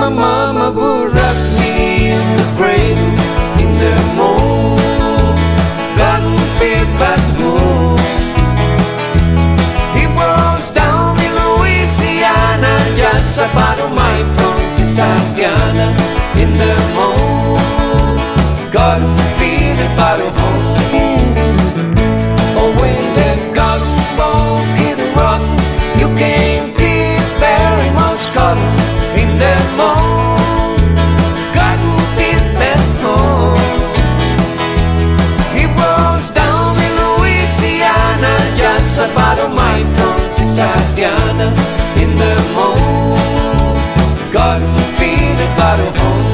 My mama would rock me in the cradle in the moon. Cotton feet back home. He was down in Louisiana, just about a mile from Tatiana in the moon. Cotton feet back home. Oh, when the cotton ball hit the rock, you can't beat very much cotton. The moon, cotton feet at home. He was down in Louisiana, just about a mile from Tatiana in the moon. Cotton feet at home.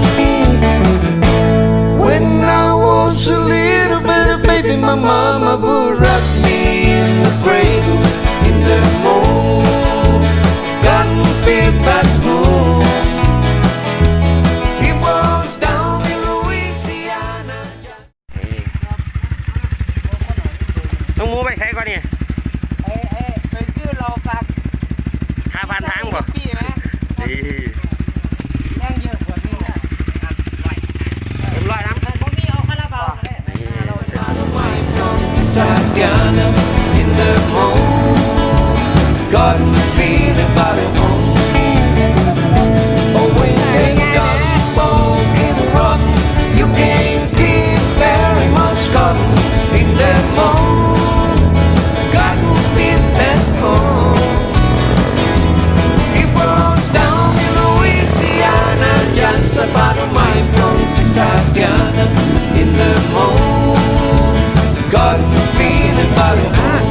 When I was a little baby, my mama would rock me in the cradle in the moon. Cotton feet at home.น้องมูไปใช้ก่อนนี่เคยซื้อเราฝากค่าผ่านทางบ่พี่ไหมแรงเยอะกว่านี้นะผมร้อยน้ำผมมีเอาคาราบาวมาเลยin the moon, got me feeling by the moon. Oh, when they got ball in the rock, you can't get very much cotton in the moon.Cotton feet at home. He was down in Louisiana, just about a mile from Tatiana in the moon. Cotton feet at home.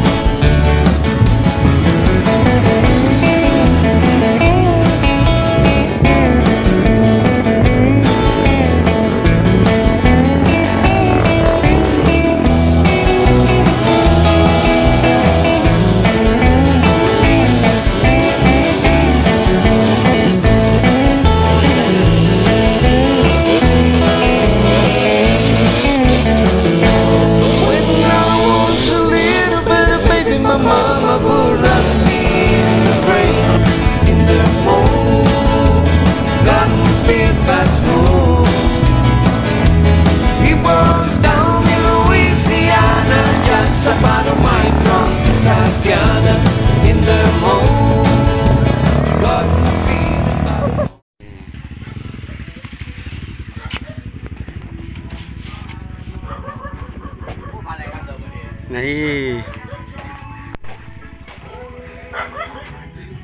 นี่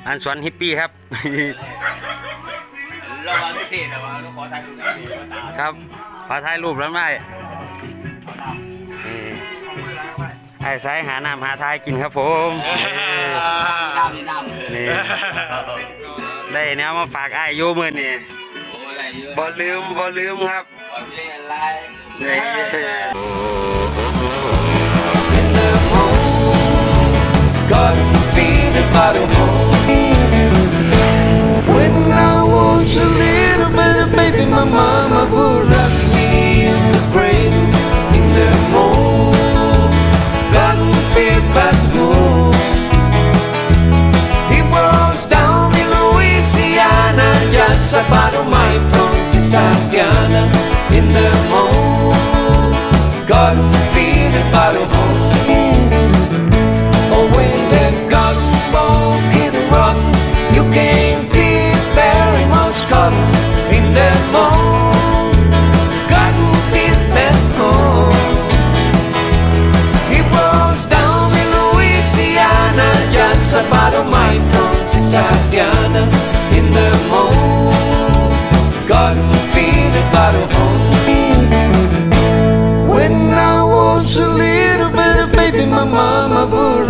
อันสวนฮิปปี้ครับเรามาพิเศษแต่ว่าเราขอถ่ายรูปครับขอถ่ายรูปแล้วไหมไอ้สายหาน้ำหาทายกินครับผมนี่ได้แนวมาฝากไอ้โยมือนี่บ่ลืมครับCotton feet at home. When I was a little baby, my mama would rock me in the cradle in the moon. Cotton feet at home. He was down in Louisiana, just about a mile from Tatiana in the moon. Cotton feet at home.Oh, when the cotton ball hit the rock, you can't get very much cotton in the moon. Cotton feet at home. He was down in Louisiana, just about a mile from Tatiana in the moon. Cotton feet at home. When I was a little baby, my mama would